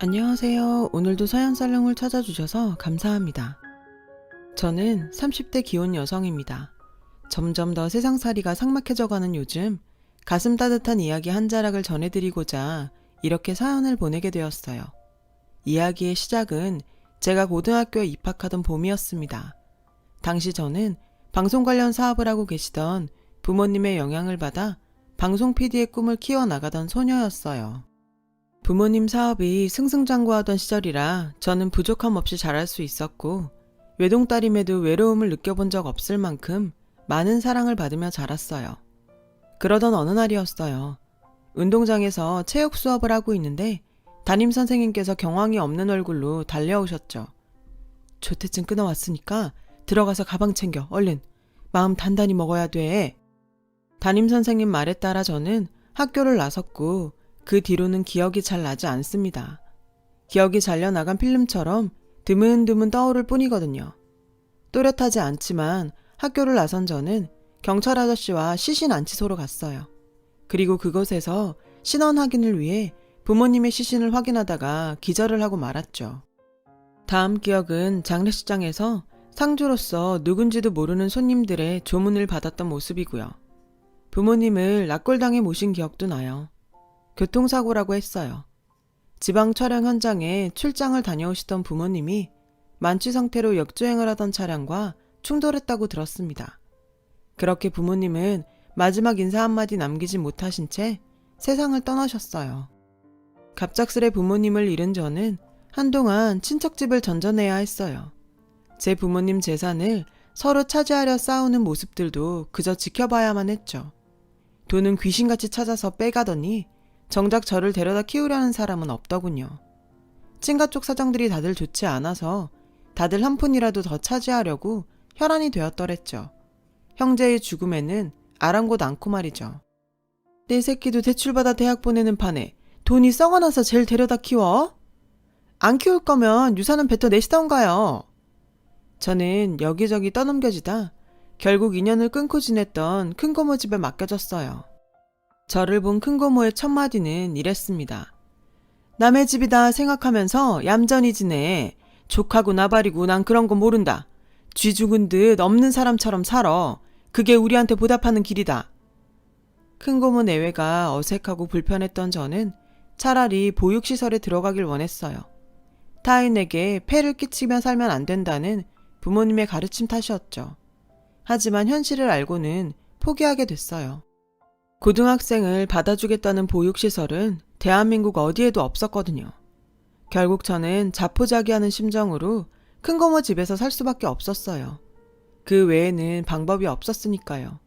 안녕하세요. 오늘도 서연살롱을 찾아주셔서 감사합니다. 저는 30대 기혼 여성입니다. 점점 더 세상살이가 삭막해져가는 요즘 가슴 따뜻한 이야기 한 자락을 전해드리고자 이렇게 사연을 보내게 되었어요. 이야기의 시작은 제가 고등학교에 입학하던 봄이었습니다. 당시 저는 방송 관련 사업을 하고 계시던 부모님의 영향을 받아 방송 PD의 꿈을 키워나가던 소녀였어요. 부모님 사업이 승승장구하던 시절이라 저는 부족함 없이 잘할 수 있었고 외동딸임에도 외로움을 느껴본 적 없을 만큼 많은 사랑을 받으며 자랐어요. 그러던 어느 날이었어요. 운동장에서 체육 수업을 하고 있는데 담임 선생님께서 경황이 없는 얼굴로 달려오셨죠. 조퇴증 끊어왔으니까 들어가서 가방 챙겨 얼른. 마음 단단히 먹어야 돼. 담임 선생님 말에 따라 저는 학교를 나섰고 그 뒤로는 기억이 잘 나지 않습니다. 기억이 잘려나간 필름처럼 드문드문 떠오를 뿐이거든요. 또렷하지 않지만 학교를 나선 저는 경찰 아저씨와 시신 안치소로 갔어요. 그리고 그곳에서 신원 확인을 위해 부모님의 시신을 확인하다가 기절을 하고 말았죠. 다음 기억은 장례식장에서 상주로서 누군지도 모르는 손님들의 조문을 받았던 모습이고요. 부모님을 납골당해 모신 기억도 나요. 교통사고라고 했어요. 지방 촬영 현장에 출장을 다녀오시던 부모님이 만취 상태로 역주행을 하던 차량과 충돌했다고 들었습니다. 그렇게 부모님은 마지막 인사 한마디 남기지 못하신 채 세상을 떠나셨어요. 갑작스레 부모님을 잃은 저는 한동안 친척집을 전전해야 했어요. 제 부모님 재산을 서로 차지하려 싸우는 모습들도 그저 지켜봐야만 했죠. 돈은 귀신같이 찾아서 빼가더니 정작 저를 데려다 키우려는 사람은 없더군요. 친가 쪽 사정들이 다들 좋지 않아서 다들 한 푼이라도 더 차지하려고 혈안이 되었더랬죠. 형제의 죽음에는 아랑곳 않고 말이죠. 내 새끼도 대출받아 대학 보내는 판에 돈이 썩어나서 쟤를 데려다 키워? 안 키울 거면 유산은 뱉어내시던가요. 저는 여기저기 떠넘겨지다 결국 인연을 끊고 지냈던 큰고모 집에 맡겨졌어요. 저를 본 큰고모의 첫마디는 이랬습니다. 남의 집이다 생각하면서 얌전히 지내. 족하고 나발이고 난 그런 거 모른다. 쥐 죽은 듯 없는 사람처럼 살아. 그게 우리한테 보답하는 길이다. 큰고모 내외가 어색하고 불편했던 저는 차라리 보육시설에 들어가길 원했어요. 타인에게 폐를 끼치며 살면 안 된다는 부모님의 가르침 탓이었죠. 하지만 현실을 알고는 포기하게 됐어요. 고등학생을 받아주겠다는 보육시설은 대한민국 어디에도 없었거든요. 결국 저는 자포자기하는 심정으로 큰고모 집에서 살 수밖에 없었어요. 그 외에는 방법이 없었으니까요.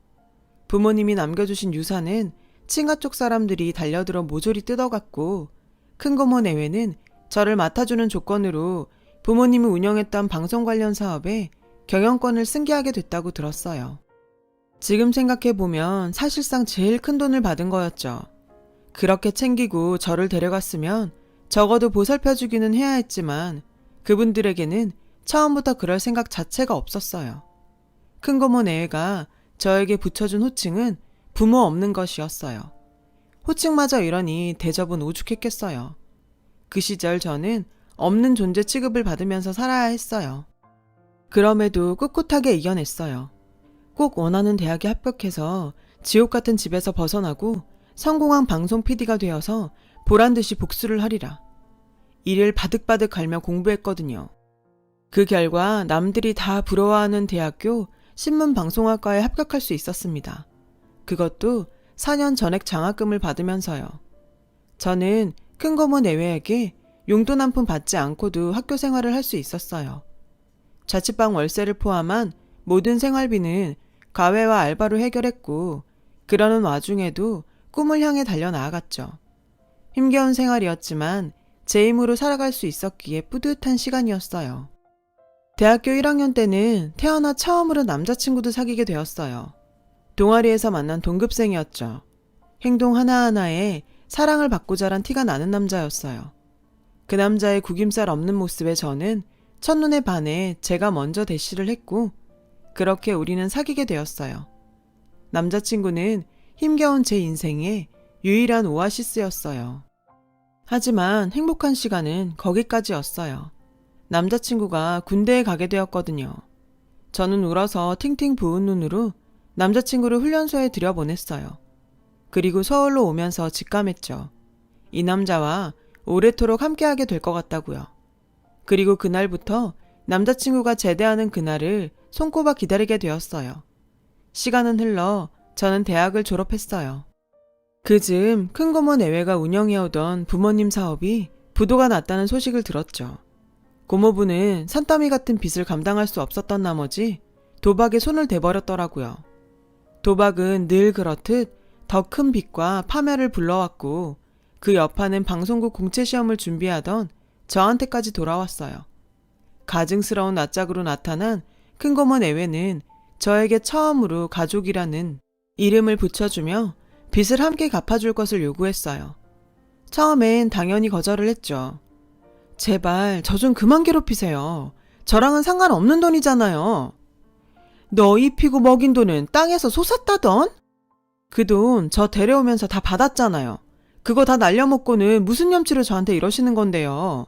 부모님이 남겨주신 유산은 친가 쪽 사람들이 달려들어 모조리 뜯어갔고 큰고모 내외는 저를 맡아주는 조건으로 부모님이 운영했던 방송 관련 사업에 경영권을 승계하게 됐다고 들었어요. 지금 생각해보면 사실상 제일 큰 돈을 받은 거였죠. 그렇게 챙기고 저를 데려갔으면 적어도 보살펴주기는 해야 했지만 그분들에게는 처음부터 그럴 생각 자체가 없었어요. 큰고모 내외가 저에게 붙여준 호칭은 부모 없는 것이었어요. 호칭마저 이러니 대접은 오죽했겠어요. 그 시절 저는 없는 존재 취급을 받으면서 살아야 했어요. 그럼에도 꿋꿋하게 이겨냈어요. 꼭 원하는 대학에 합격해서 지옥 같은 집에서 벗어나고 성공한 방송 PD가 되어서 보란듯이 복수를 하리라. 이를 바득바득 갈며 공부했거든요. 그 결과 남들이 다 부러워하는 대학교 신문방송학과에 합격할 수 있었습니다. 그것도 4년 전액 장학금을 받으면서요. 저는 큰고모 내외에게 용돈 한 푼 받지 않고도 학교 생활을 할 수 있었어요. 자취방 월세를 포함한 모든 생활비는 과외와 알바로 해결했고 그러는 와중에도 꿈을 향해 달려나아갔죠. 힘겨운 생활이었지만 제 힘으로 살아갈 수 있었기에 뿌듯한 시간이었어요. 대학교 1학년 때는 태어나 처음으로 남자친구도 사귀게 되었어요. 동아리에서 만난 동급생이었죠. 행동 하나하나에 사랑을 받고 자란 티가 나는 남자였어요. 그 남자의 구김살 없는 모습에 저는 첫눈에 반해 제가 먼저 대시를 했고 그렇게 우리는 사귀게 되었어요. 남자친구는 힘겨운 제 인생의 유일한 오아시스였어요. 하지만 행복한 시간은 거기까지였어요. 남자친구가 군대에 가게 되었거든요. 저는 울어서 팅팅 부은 눈으로 남자친구를 훈련소에 들여보냈어요. 그리고 서울로 오면서 직감했죠. 이 남자와 오래도록 함께하게 될 것 같다고요. 그리고 그날부터 남자친구가 제대하는 그날을 손꼽아 기다리게 되었어요. 시간은 흘러 저는 대학을 졸업했어요. 그즈음 큰 고모 내외가 운영해오던 부모님 사업이 부도가 났다는 소식을 들었죠. 고모부는 산더미 같은 빚을 감당할 수 없었던 나머지 도박에 손을 대버렸더라고요. 도박은 늘 그렇듯 더 큰 빚과 파멸을 불러왔고 그 여파는 방송국 공채시험을 준비하던 저한테까지 돌아왔어요. 가증스러운 낯짝으로 나타난 큰고모 내외는 저에게 처음으로 가족이라는 이름을 붙여주며 빚을 함께 갚아줄 것을 요구했어요. 처음엔 당연히 거절을 했죠. 제발 저 좀 그만 괴롭히세요. 저랑은 상관없는 돈이잖아요. 너 입히고 먹인 돈은 땅에서 솟았다던? 그 돈 저 데려오면서 다 받았잖아요. 그거 다 날려먹고는 무슨 염치로 저한테 이러시는 건데요.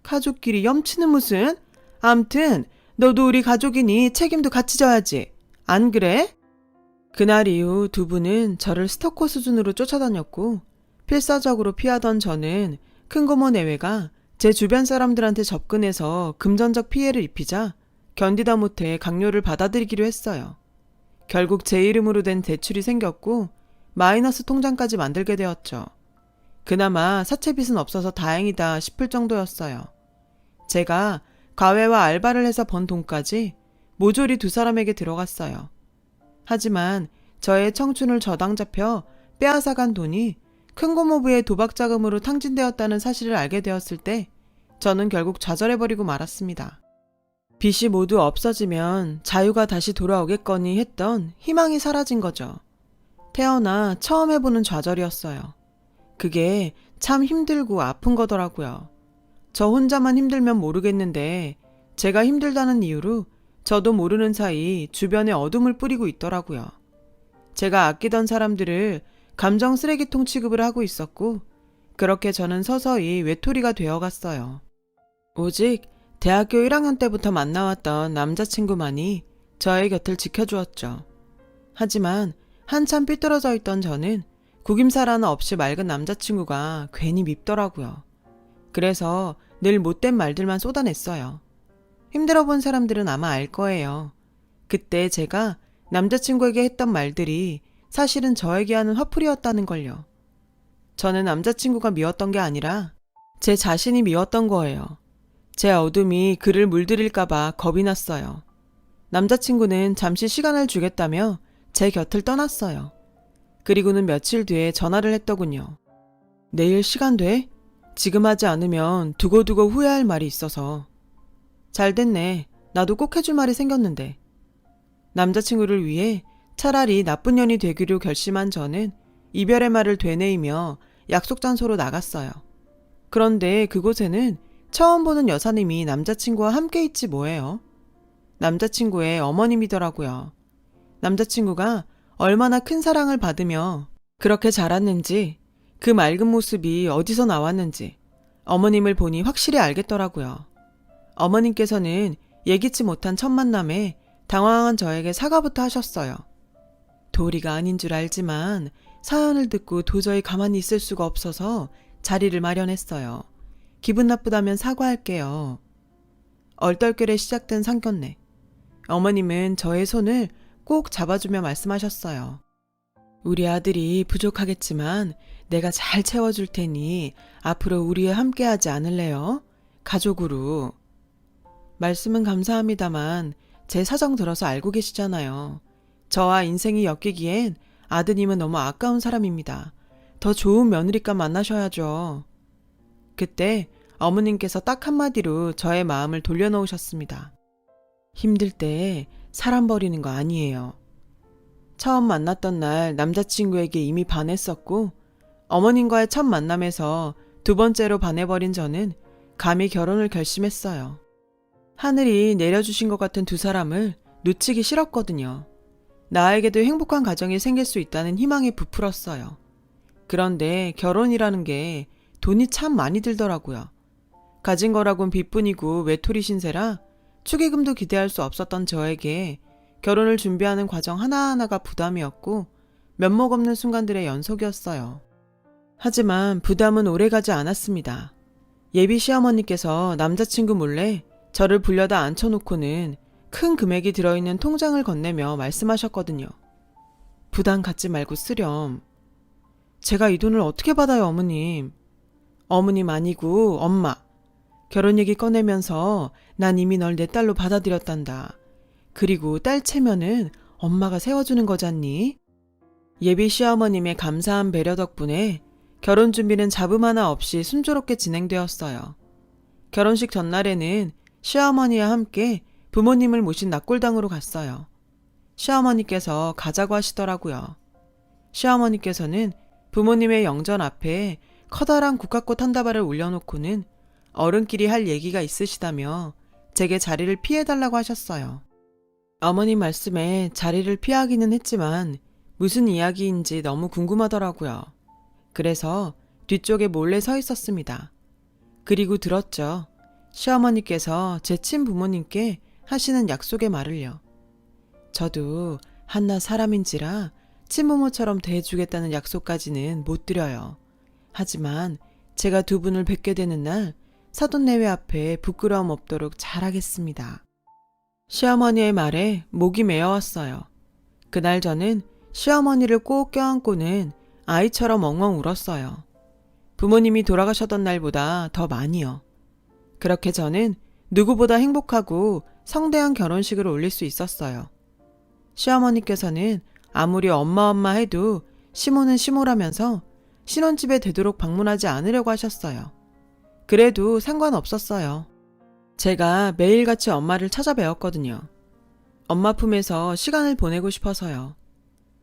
가족끼리 염치는 무슨? 암튼 너도 우리 가족이니 책임도 같이 져야지. 안 그래? 그날 이후 두 분은 저를 스토커 수준으로 쫓아다녔고 필사적으로 피하던 저는 큰고모 내외가 제 주변 사람들한테 접근해서 금전적 피해를 입히자 견디다 못해 강요를 받아들이기로 했어요. 결국 제 이름으로 된 대출이 생겼고 마이너스 통장까지 만들게 되었죠. 그나마 사채빚은 없어서 다행이다 싶을 정도였어요. 제가 과외와 알바를 해서 번 돈까지 모조리 두 사람에게 들어갔어요. 하지만 저의 청춘을 저당 잡혀 빼앗아간 돈이 큰고모부의 도박 자금으로 탕진되었다는 사실을 알게 되었을 때 저는 결국 좌절해버리고 말았습니다. 빚이 모두 없어지면 자유가 다시 돌아오겠거니 했던 희망이 사라진 거죠. 태어나 처음 해보는 좌절이었어요. 그게 참 힘들고 아픈 거더라고요. 저 혼자만 힘들면 모르겠는데 제가 힘들다는 이유로 저도 모르는 사이 주변에 어둠을 뿌리고 있더라고요. 제가 아끼던 사람들을 감정 쓰레기통 취급을 하고 있었고 그렇게 저는 서서히 외톨이가 되어갔어요. 오직 대학교 1학년 때부터 만나왔던 남자친구만이 저의 곁을 지켜주었죠. 하지만 한참 삐뚤어져 있던 저는 구김살 하나 없이 맑은 남자친구가 괜히 밉더라고요. 그래서 늘 못된 말들만 쏟아냈어요. 힘들어본 사람들은 아마 알 거예요. 그때 제가 남자친구에게 했던 말들이 사실은 저에게 하는 화풀이였다는 걸요. 저는 남자친구가 미웠던 게 아니라 제 자신이 미웠던 거예요. 제 어둠이 그를 물들일까봐 겁이 났어요. 남자친구는 잠시 시간을 주겠다며 제 곁을 떠났어요. 그리고는 며칠 뒤에 전화를 했더군요. 내일 시간 돼? 지금 하지 않으면 두고두고 후회할 말이 있어서. 잘 됐네. 나도 꼭 해줄 말이 생겼는데. 남자친구를 위해 차라리 나쁜 년이 되기로 결심한 저는 이별의 말을 되뇌이며 약속 장소로 나갔어요. 그런데 그곳에는 처음 보는 여사님이 남자친구와 함께 있지 뭐예요. 남자친구의 어머님이더라고요. 남자친구가 얼마나 큰 사랑을 받으며 그렇게 자랐는지 그 맑은 모습이 어디서 나왔는지 어머님을 보니 확실히 알겠더라고요. 어머님께서는 예기치 못한 첫 만남에 당황한 저에게 사과부터 하셨어요. 도리가 아닌 줄 알지만 사연을 듣고 도저히 가만히 있을 수가 없어서 자리를 마련했어요. 기분 나쁘다면 사과할게요. 얼떨결에 시작된 상견례. 어머님은 저의 손을 꼭 잡아주며 말씀하셨어요. 우리 아들이 부족하겠지만 내가 잘 채워줄 테니 앞으로 우리와 함께하지 않을래요? 가족으로. 말씀은 감사합니다만 제 사정 들어서 알고 계시잖아요. 저와 인생이 엮이기엔 아드님은 너무 아까운 사람입니다. 더 좋은 며느리감 만나셔야죠. 그때 어머님께서 딱 한마디로 저의 마음을 돌려놓으셨습니다. 힘들 때 사람 버리는 거 아니에요. 처음 만났던 날 남자친구에게 이미 반했었고 어머님과의 첫 만남에서 두 번째로 반해버린 저는 감히 결혼을 결심했어요. 하늘이 내려주신 것 같은 두 사람을 놓치기 싫었거든요. 나에게도 행복한 가정이 생길 수 있다는 희망에 부풀었어요. 그런데 결혼이라는 게 돈이 참 많이 들더라고요. 가진 거라곤 빚뿐이고 외톨이 신세라 축의금도 기대할 수 없었던 저에게 결혼을 준비하는 과정 하나하나가 부담이었고 면목 없는 순간들의 연속이었어요. 하지만 부담은 오래가지 않았습니다. 예비 시어머니께서 남자친구 몰래 저를 불려다 앉혀놓고는 큰 금액이 들어있는 통장을 건네며 말씀하셨거든요. 부담 갖지 말고 쓰렴. 제가 이 돈을 어떻게 받아요, 어머님? 어머님 아니고 엄마. 결혼 얘기 꺼내면서 난 이미 널 내 딸로 받아들였단다. 그리고 딸 체면은 엄마가 세워주는 거잖니? 예비 시어머님의 감사한 배려 덕분에 결혼 준비는 잡음 하나 없이 순조롭게 진행되었어요. 결혼식 전날에는 시어머니와 함께 부모님을 모신 납골당으로 갔어요. 시어머니께서 가자고 하시더라고요. 시어머니께서는 부모님의 영전 앞에 커다란 국화꽃 한 다발을 올려놓고는 어른끼리 할 얘기가 있으시다며 제게 자리를 피해달라고 하셨어요. 어머님 말씀에 자리를 피하기는 했지만 무슨 이야기인지 너무 궁금하더라고요. 그래서 뒤쪽에 몰래 서 있었습니다. 그리고 들었죠. 시어머니께서 제 친부모님께 하시는 약속의 말을요. 저도 한낱 사람인지라 친부모처럼 대해주겠다는 약속까지는 못 드려요. 하지만 제가 두 분을 뵙게 되는 날 사돈내외 앞에 부끄러움 없도록 잘하겠습니다. 시어머니의 말에 목이 메어왔어요. 그날 저는 시어머니를 꼭 껴안고는 아이처럼 엉엉 울었어요. 부모님이 돌아가셨던 날보다 더 많이요. 그렇게 저는 누구보다 행복하고 성대한 결혼식을 올릴 수 있었어요. 시어머니께서는 아무리 엄마 해도 시모는 시모라면서 신혼집에 되도록 방문하지 않으려고 하셨어요. 그래도 상관없었어요. 제가 매일같이 엄마를 찾아뵈었거든요. 엄마 품에서 시간을 보내고 싶어서요.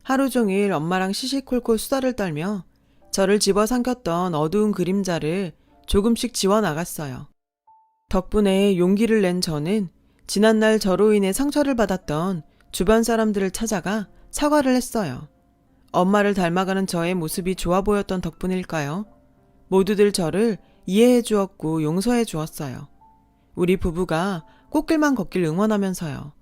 하루 종일 엄마랑 시시콜콜 수다를 떨며 저를 집어삼켰던 어두운 그림자를 조금씩 지워나갔어요. 덕분에 용기를 낸 저는 지난날 저로 인해 상처를 받았던 주변 사람들을 찾아가 사과를 했어요. 엄마를 닮아가는 저의 모습이 좋아 보였던 덕분일까요? 모두들 저를 이해해 주었고 용서해 주었어요. 우리 부부가 꽃길만 걷길 응원하면서요.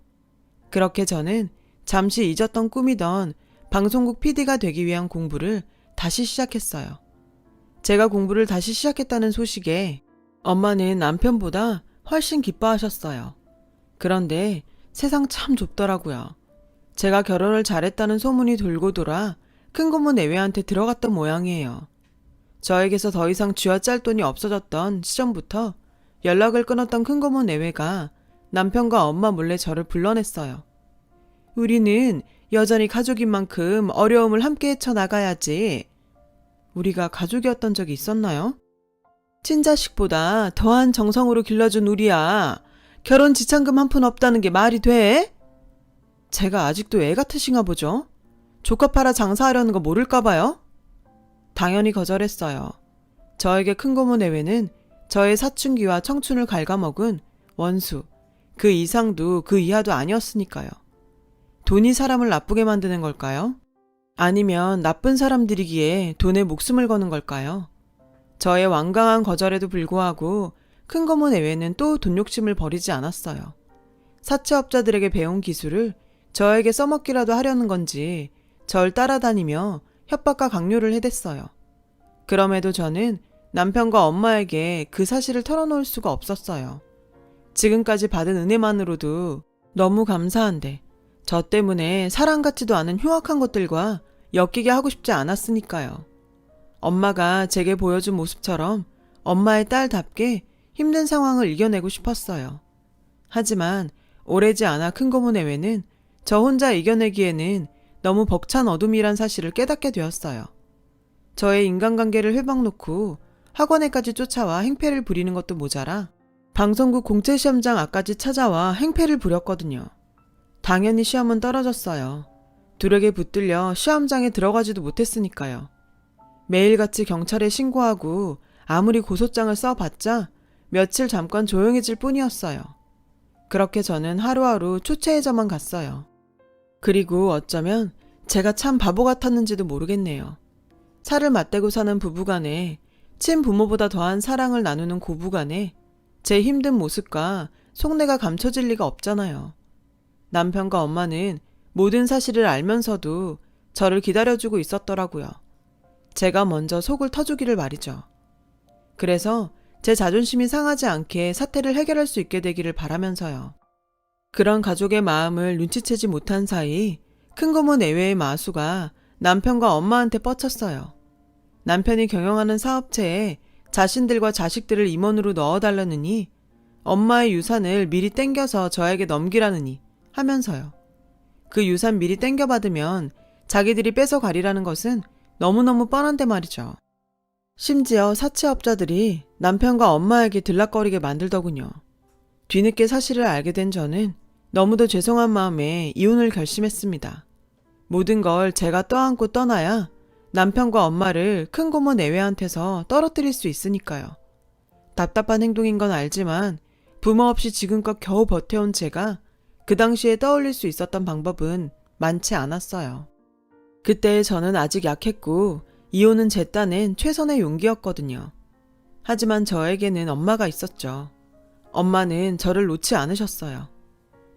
그렇게 저는 잠시 잊었던 꿈이던 방송국 PD가 되기 위한 공부를 다시 시작했어요. 제가 공부를 다시 시작했다는 소식에 엄마는 남편보다 훨씬 기뻐하셨어요. 그런데 세상 참 좁더라고요. 제가 결혼을 잘했다는 소문이 돌고 돌아 큰 고모 내외한테 들어갔던 모양이에요. 저에게서 더 이상 쥐어짤 돈이 없어졌던 시점부터 연락을 끊었던 큰 고모 내외가 남편과 엄마 몰래 저를 불러냈어요. 우리는 여전히 가족인 만큼 어려움을 함께 헤쳐나가야지. 우리가 가족이었던 적이 있었나요? 친자식보다 더한 정성으로 길러준 우리야. 결혼 지참금 한 푼 없다는 게 말이 돼? 제가 아직도 애 같으신가 보죠? 조카 팔아 장사하려는 거 모를까 봐요? 당연히 거절했어요. 저에게 큰 고모 내외는 저의 사춘기와 청춘을 갉아먹은 원수, 그 이상도 그 이하도 아니었으니까요. 돈이 사람을 나쁘게 만드는 걸까요? 아니면 나쁜 사람들이기에 돈에 목숨을 거는 걸까요? 저의 완강한 거절에도 불구하고 큰 고모 내외는 또 돈 욕심을 버리지 않았어요. 사채업자들에게 배운 기술을 저에게 써먹기라도 하려는 건지 절 따라다니며 협박과 강요를 해댔어요. 그럼에도 저는 남편과 엄마에게 그 사실을 털어놓을 수가 없었어요. 지금까지 받은 은혜만으로도 너무 감사한데 저 때문에 사랑 같지도 않은 흉악한 것들과 엮이게 하고 싶지 않았으니까요. 엄마가 제게 보여준 모습처럼 엄마의 딸답게 힘든 상황을 이겨내고 싶었어요. 하지만 오래지 않아 큰 고모 내외는 저 혼자 이겨내기에는 너무 벅찬 어둠이란 사실을 깨닫게 되었어요. 저의 인간관계를 회방놓고 학원에까지 쫓아와 행패를 부리는 것도 모자라 방송국 공채시험장 앞까지 찾아와 행패를 부렸거든요. 당연히 시험은 떨어졌어요. 둘에게 붙들려 시험장에 들어가지도 못했으니까요. 매일같이 경찰에 신고하고 아무리 고소장을 써봤자 며칠 잠깐 조용해질 뿐이었어요. 그렇게 저는 하루하루 초췌해져만 갔어요. 그리고 어쩌면 제가 참 바보 같았는지도 모르겠네요. 살을 맞대고 사는 부부간에 친부모보다 더한 사랑을 나누는 고부간에 제 힘든 모습과 속내가 감춰질 리가 없잖아요. 남편과 엄마는 모든 사실을 알면서도 저를 기다려주고 있었더라고요. 제가 먼저 속을 터주기를 말이죠. 그래서 제 자존심이 상하지 않게 사태를 해결할 수 있게 되기를 바라면서요. 그런 가족의 마음을 눈치채지 못한 사이 큰 고모 내외의 마수가 남편과 엄마한테 뻗쳤어요. 남편이 경영하는 사업체에 자신들과 자식들을 임원으로 넣어달라느니 엄마의 유산을 미리 땡겨서 저에게 넘기라느니 하면서요. 그 유산 미리 땡겨받으면 자기들이 뺏어가리라는 것은 너무너무 뻔한데 말이죠. 심지어 사채업자들이 남편과 엄마에게 들락거리게 만들더군요. 뒤늦게 사실을 알게 된 저는 너무도 죄송한 마음에 이혼을 결심했습니다. 모든 걸 제가 떠안고 떠나야 남편과 엄마를 큰 고모 내외한테서 떨어뜨릴 수 있으니까요. 답답한 행동인 건 알지만 부모 없이 지금껏 겨우 버텨온 제가 그 당시에 떠올릴 수 있었던 방법은 많지 않았어요. 그때 저는 아직 약했고 이혼은 제 딴엔 최선의 용기였거든요. 하지만 저에게는 엄마가 있었죠. 엄마는 저를 놓지 않으셨어요.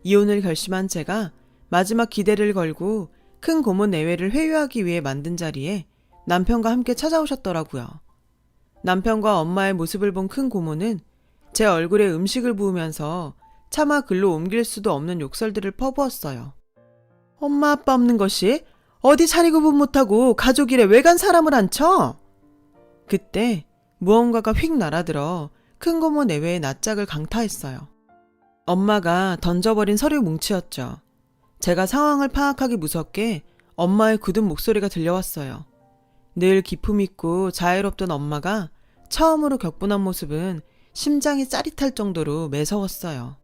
이혼을 결심한 제가 마지막 기대를 걸고 큰 고모 내외를 회유하기 위해 만든 자리에 남편과 함께 찾아오셨더라고요. 남편과 엄마의 모습을 본 큰 고모는 제 얼굴에 음식을 부으면서 차마 글로 옮길 수도 없는 욕설들을 퍼부었어요. 엄마 아빠 없는 것이 어디 차리구분 못하고 가족 일에 외간 사람을 앉혀? 그때 무언가가 휙 날아들어 큰 고모 내외의 낯짝을 강타했어요. 엄마가 던져버린 서류 뭉치였죠. 제가 상황을 파악하기 무섭게 엄마의 굳은 목소리가 들려왔어요. 늘 기품 있고 자애롭던 엄마가 처음으로 격분한 모습은 심장이 짜릿할 정도로 매서웠어요.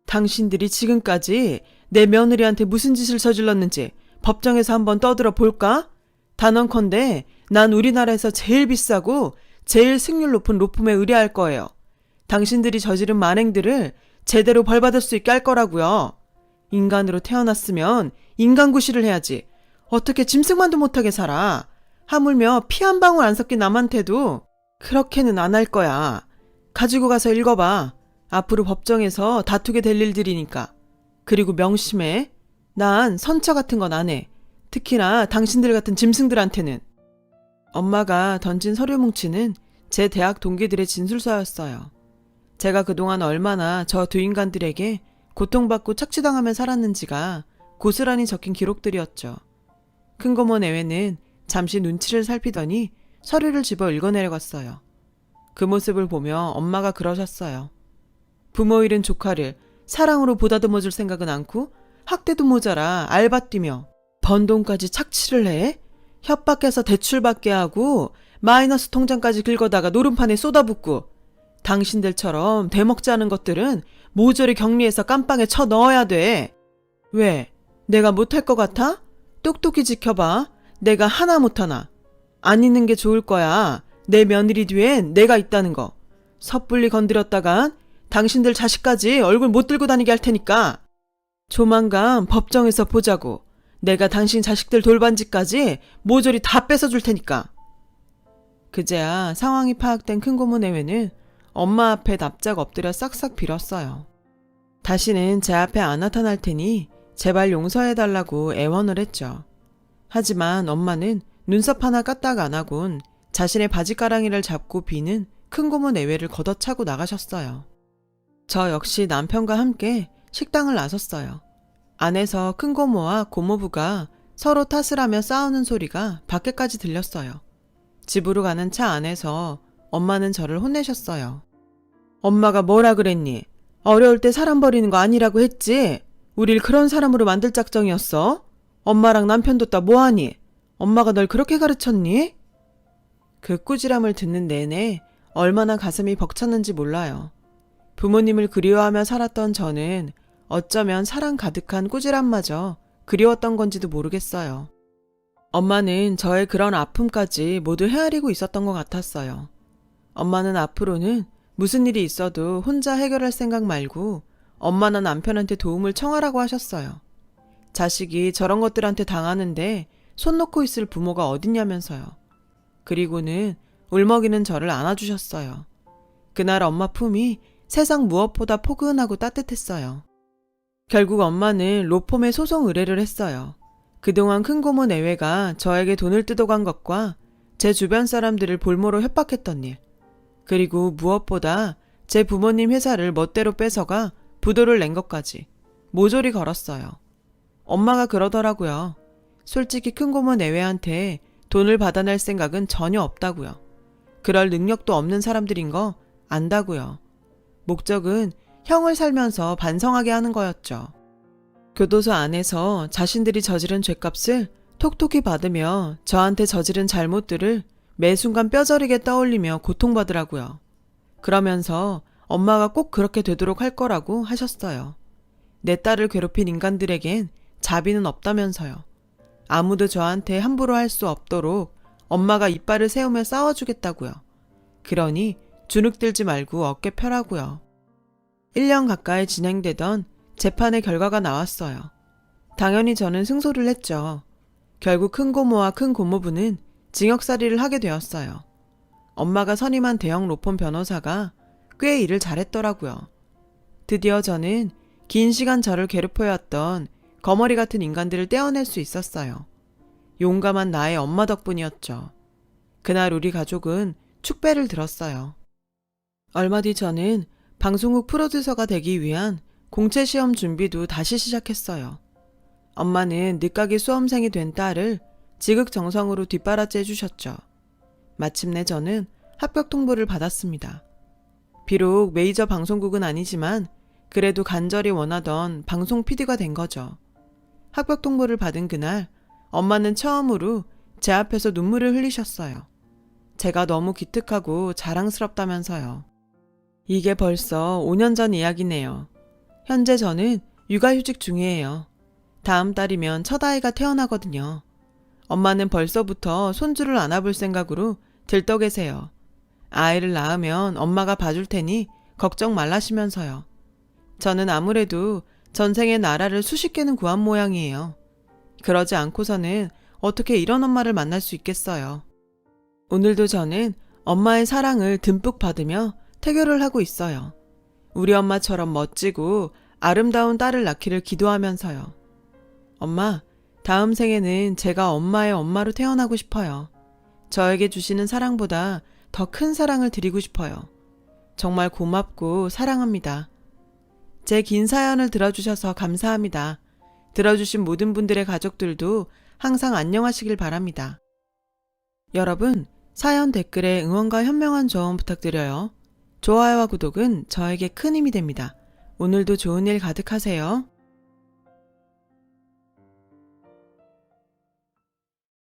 당신들이 지금까지 내 며느리한테 무슨 짓을 저질렀는지 법정에서 한번 떠들어 볼까? 단언컨대 난 우리나라에서 제일 비싸고 제일 승률 높은 로펌에 의뢰할 거예요. 당신들이 저지른 만행들을 제대로 벌받을 수 있게 할 거라고요. 인간으로 태어났으면 인간구실을 해야지. 어떻게 짐승만도 못하게 살아. 하물며 피 한 방울 안 섞인 남한테도 그렇게는 안 할 거야. 가지고 가서 읽어봐. 앞으로 법정에서 다투게 될 일들이니까. 그리고 명심해. 난 선처 같은 건 안 해. 특히나 당신들 같은 짐승들한테는. 엄마가 던진 서류 뭉치는 제 대학 동기들의 진술서였어요. 제가 그동안 얼마나 저 두 인간들에게 고통받고 착취당하며 살았는지가 고스란히 적힌 기록들이었죠. 큰고모 내외는 잠시 눈치를 살피더니 서류를 집어 읽어내려갔어요. 그 모습을 보며 엄마가 그러셨어요. 부모 잃은 조카를 사랑으로 보다듬어줄 생각은 않고 학대도 모자라 알바 뛰며 번 돈까지 착취를 해? 협박해서 대출받게 하고 마이너스 통장까지 긁어다가 노름판에 쏟아붓고 당신들처럼 되먹지 않은 것들은 모조리 격리해서 깜빵에 쳐 넣어야 돼. 왜? 내가 못할 것 같아? 똑똑히 지켜봐. 내가 하나 못하나. 안 있는 게 좋을 거야. 내 며느리 뒤엔 내가 있다는 거. 섣불리 건드렸다간 당신들 자식까지 얼굴 못 들고 다니게 할 테니까. 조만간 법정에서 보자고. 내가 당신 자식들 돌반지까지 모조리 다 뺏어줄 테니까. 그제야 상황이 파악된 큰고모 내외는 엄마 앞에 납작 엎드려 싹싹 빌었어요. 다시는 제 앞에 안 나타날 테니 제발 용서해달라고 애원을 했죠. 하지만 엄마는 눈썹 하나 까딱 안 하곤 자신의 바지가랑이를 잡고 비는 큰고모 내외를 걷어차고 나가셨어요. 저 역시 남편과 함께 식당을 나섰어요. 안에서 큰고모와 고모부가 서로 탓을 하며 싸우는 소리가 밖에까지 들렸어요. 집으로 가는 차 안에서 엄마는 저를 혼내셨어요. 엄마가 뭐라 그랬니? 어려울 때 사람 버리는 거 아니라고 했지? 우릴 그런 사람으로 만들 작정이었어? 엄마랑 남편 뒀다 뭐하니? 엄마가 널 그렇게 가르쳤니? 그 꾸지람을 듣는 내내 얼마나 가슴이 벅찼는지 몰라요. 부모님을 그리워하며 살았던 저는 어쩌면 사랑 가득한 꾸지람마저 그리웠던 건지도 모르겠어요. 엄마는 저의 그런 아픔까지 모두 헤아리고 있었던 것 같았어요. 엄마는 앞으로는 무슨 일이 있어도 혼자 해결할 생각 말고 엄마나 남편한테 도움을 청하라고 하셨어요. 자식이 저런 것들한테 당하는데 손 놓고 있을 부모가 어딨냐면서요. 그리고는 울먹이는 저를 안아주셨어요. 그날 엄마 품이 세상 무엇보다 포근하고 따뜻했어요. 결국 엄마는 로펌에 소송 의뢰를 했어요. 그동안 큰 고모 내외가 저에게 돈을 뜯어간 것과 제 주변 사람들을 볼모로 협박했던 일, 그리고 무엇보다 제 부모님 회사를 멋대로 뺏어가 부도를 낸 것까지 모조리 걸었어요. 엄마가 그러더라고요. 솔직히 큰 고모 내외한테 돈을 받아낼 생각은 전혀 없다고요. 그럴 능력도 없는 사람들인 거 안다고요. 목적은 형을 살면서 반성하게 하는 거였죠. 교도소 안에서 자신들이 저지른 죄값을 톡톡히 받으며 저한테 저지른 잘못들을 매 순간 뼈저리게 떠올리며 고통받으라고요. 그러면서 엄마가 꼭 그렇게 되도록 할 거라고 하셨어요. 내 딸을 괴롭힌 인간들에겐 자비는 없다면서요. 아무도 저한테 함부로 할 수 없도록 엄마가 이빨을 세우며 싸워주겠다고요. 그러니 주눅들지 말고 어깨 펴라고요. 1년 가까이 진행되던 재판의 결과가 나왔어요. 당연히 저는 승소를 했죠. 결국 큰 고모와 큰 고모부는 징역살이를 하게 되었어요. 엄마가 선임한 대형 로펌 변호사가 꽤 일을 잘했더라고요. 드디어 저는 긴 시간 저를 괴롭혀왔던 거머리 같은 인간들을 떼어낼 수 있었어요. 용감한 나의 엄마 덕분이었죠. 그날 우리 가족은 축배를 들었어요. 얼마 뒤 저는 방송국 프로듀서가 되기 위한 공채 시험 준비도 다시 시작했어요. 엄마는 늦가기 수험생이 된 딸을 지극정성으로 뒷바라지 해주셨죠. 마침내 저는 합격 통보를 받았습니다. 비록 메이저 방송국은 아니지만 그래도 간절히 원하던 방송 PD가 된 거죠. 합격 통보를 받은 그날 엄마는 처음으로 제 앞에서 눈물을 흘리셨어요. 제가 너무 기특하고 자랑스럽다면서요. 이게 벌써 5년 전 이야기네요. 현재 저는 육아휴직 중이에요. 다음 달이면 첫 아이가 태어나거든요. 엄마는 벌써부터 손주를 안아볼 생각으로 들떠 계세요. 아이를 낳으면 엄마가 봐줄 테니 걱정 말라시면서요. 저는 아무래도 전생에 나라를 수십 개는 구한 모양이에요. 그러지 않고서는 어떻게 이런 엄마를 만날 수 있겠어요. 오늘도 저는 엄마의 사랑을 듬뿍 받으며 태교를 하고 있어요. 우리 엄마처럼 멋지고 아름다운 딸을 낳기를 기도하면서요. 엄마, 다음 생에는 제가 엄마의 엄마로 태어나고 싶어요. 저에게 주시는 사랑보다 더 큰 사랑을 드리고 싶어요. 정말 고맙고 사랑합니다. 제 긴 사연을 들어주셔서 감사합니다. 들어주신 모든 분들의 가족들도 항상 안녕하시길 바랍니다. 여러분, 사연 댓글에 응원과 현명한 조언 부탁드려요. 좋아요와 구독은 저에게 큰 힘이 됩니다. 오늘도 좋은 일 가득하세요.